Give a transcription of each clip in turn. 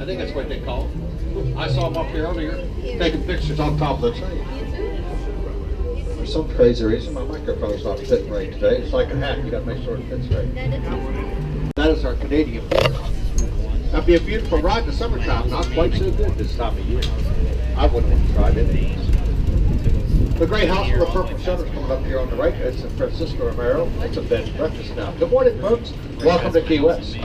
I think that's what they call them. I saw them up here earlier, taking pictures on top of the tree. For some crazy reason, my microphone's not fitting right today. It's like a hat, you gotta make sure it fits right. That is our Canadian beer. That'd be a beautiful ride in the summertime, not quite so good this time of year. I wouldn't want to try it. The great house with the purple shutters coming up here on the right, it's in Francisco Romero. It's a bed and breakfast now. Good morning, folks. Welcome to Key West.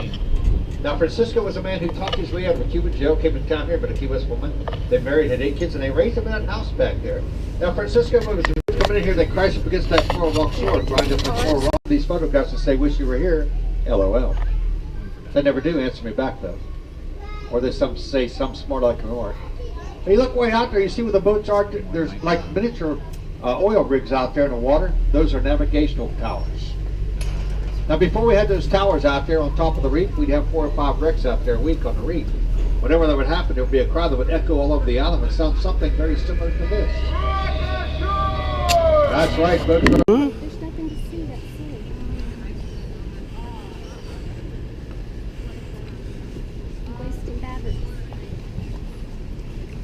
Now, Francisco was a man who talked his way out of a Cuban jail, came to town here, but a Key West woman. They married, had 8 kids, and they raised them in that house back there. Now, Francisco was coming in here, they crash up against that Coral Rock shore, grind up the Coral Rock. These photographs and say, wish you were here, LOL. They never do answer me back, though. Or they say some smart like an or. You look way out there, you see where the boats are, there's like miniature oil rigs out there in the water. Those are navigational towers. Now before we had those towers out there on top of the reef, we'd have 4 or 5 wrecks out there a week on the reef. Whenever that would happen, there would be a cry that would echo all over the island and sound something very similar to this. That's right, folks. There's nothing to see that's silly. Wasting batteries.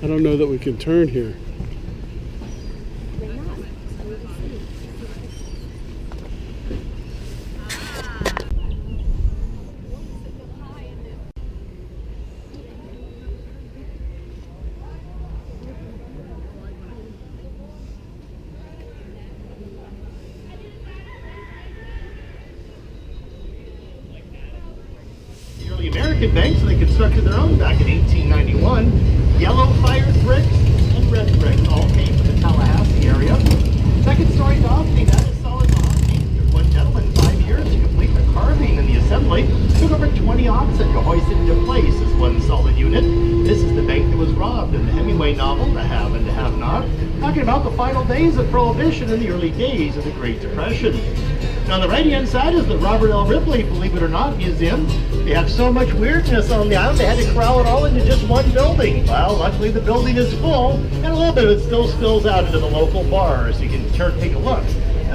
I don't know that we can turn here. They're not. So we can see. The early American banks, and they constructed their own back in 1891. Yellow fired bricks and red bricks all came from the Tallahassee area. Second story balcony, that is solid mahogany. It took one gentleman 5 years to complete the carving and the assembly. It took over 20 oxen to hoist it into place as one solid unit. This is the bank that was robbed in the Hemingway novel, The Have and the Have Not, talking about the final days of Prohibition and the early days of the Great Depression. Now, on the right-hand side is the Robert L. Ripley, believe it or not, museum. They have so much weirdness on the island, they had to corral it all into just one building. Well, luckily the building is full, and a little bit of it still spills out into the local bar, so you can take a look.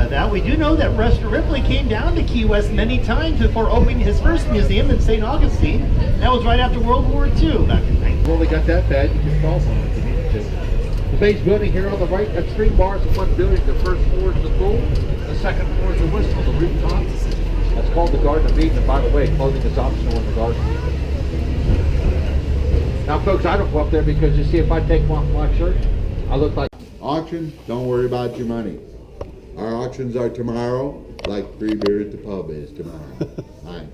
Now, we do know that Lester Ripley came down to Key West many times before opening his first museum in St. Augustine. That was right after World War II, back in 19. Well, they got that bad, you can fall on it if you need to. The base building here on the right, that's 3 bars in one building. The first floor is the pool, the second floor is the whistle, the rooftop. That's called the Garden of Eden, and by the way, clothing is optional in the garden. Now folks, I don't go up there because you see if I take off my shirt, I look like... Auction, don't worry about your money. Our auctions are tomorrow, like free beer at the pub is tomorrow. Right.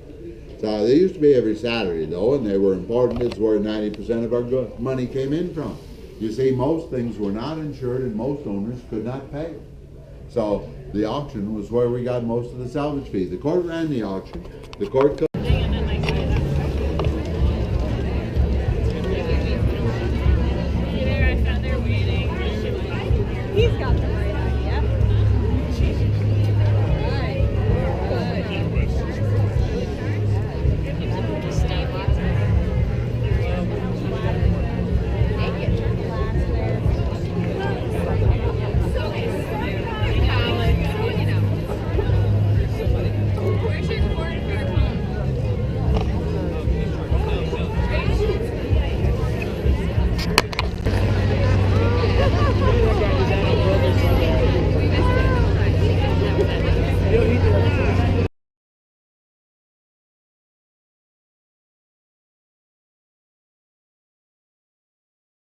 So they used to be every Saturday though, and they were important. It's where 90% of our money came in from. You see, most things were not insured and most owners could not pay. So the auction was where we got most of the salvage fee. The court ran the auction. The court